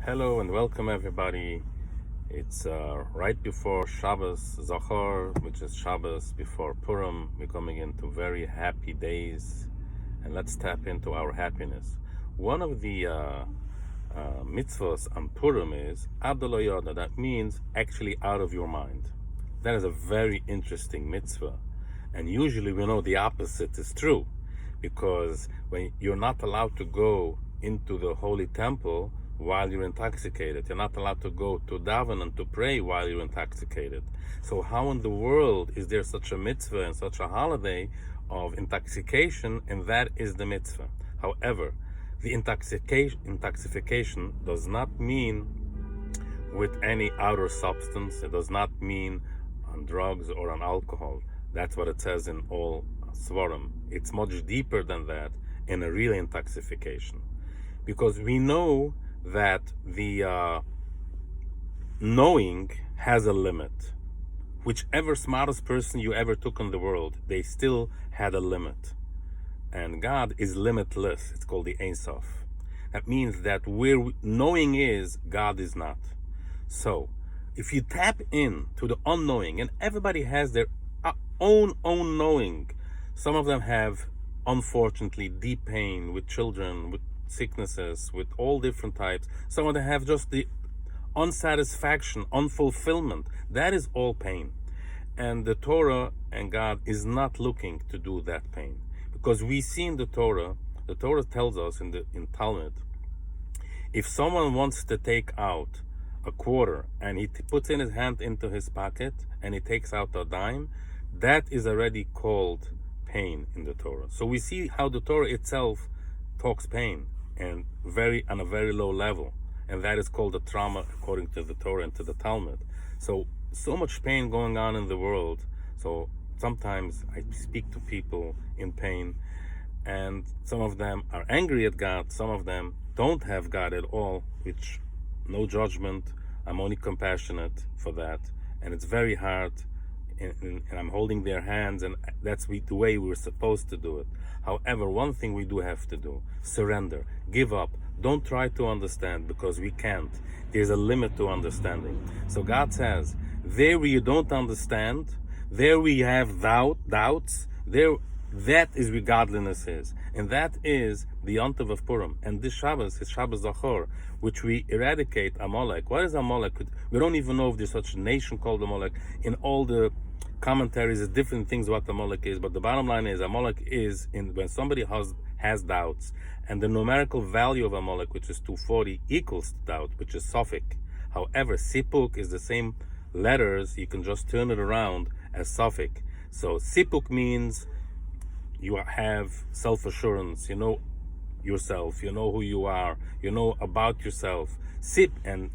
Hello and welcome everybody. It's right before Shabbos Zachor, which is Shabbos before Purim. We're coming into very happy days, and let's tap into our happiness. One of the mitzvahs on Purim is Abdullah Yoda. That means actually out of your mind. That is a very interesting mitzvah, and usually we know the opposite is true, because when you're not allowed to go into the holy temple while you're intoxicated. You're not allowed to go to daven and to pray while you're intoxicated. So how in the world is there such a mitzvah and such a holiday of intoxication, and that is the mitzvah? However, the intoxication does not mean with any outer substance. It does not mean on drugs or on alcohol. That's what it says in all Svarim. It's much deeper than that in a real intoxication. Because we know that the knowing has a limit. Whichever smartest person you ever took in the world, they still had a limit. And God is limitless. It's called the Ein Sof. That means that where knowing is, God is not. So, if you tap in to the unknowing, and everybody has their own knowing. Some of them have, unfortunately, deep pain with children, with sicknesses, with all different types. Some of them have just the unsatisfaction, unfulfillment. That is all pain. And the Torah and God is not looking to do that pain. Because we see in the Torah tells us in Talmud, if someone wants to take out a quarter and he puts in his hand into his pocket and he takes out a dime, that is already called pain in the Torah. So we see how the Torah itself talks pain, and on a very low level, and that is called a trauma according to the Torah and to the Talmud. So much pain going on in the world. So sometimes I speak to people in pain, and some of them are angry at God, some of them don't have God at all, which no judgment. I'm only compassionate for that, and it's very hard. And I'm holding their hands, and that's the way we're supposed to do it. However, one thing we do have to do: surrender, give up. Don't try to understand, because we can't. There's a limit to understanding. So God says, there where you don't understand, there we have doubts, that is where godliness is. And that is the Yontiv of Purim. And this Shabbos is Shabbos Zachor, which we eradicate Amalek. What is Amalek? We don't even know if there's such a nation called Amalek. In all the commentaries, there's different things what Amalek is. But the bottom line is, Amalek is when somebody has doubts. And the numerical value of Amalek, which is 240, equals to doubt, which is Sophic. However, Sipuk is the same letters. You can just turn it around as Sophic. So Sipuk means you have self-assurance, you know yourself, you know who you are, you know about yourself. Sip and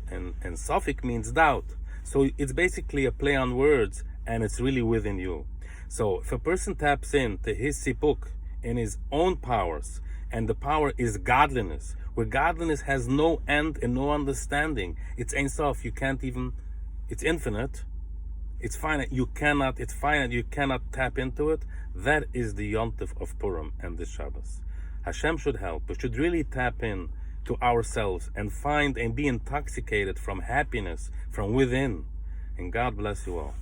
Sophic means doubt. So it's basically a play on words, and it's really within you. So if a person taps into his Sipuk in his own powers, and the power is godliness, where godliness has no end and no understanding, it's Ein Sof, you can't even, it's infinite. It's finite. It's finite. You cannot tap into it. That is the Yontif of Purim and the Shabbos. Hashem should help. We should really tap in to ourselves and find and be intoxicated from happiness from within. And God bless you all.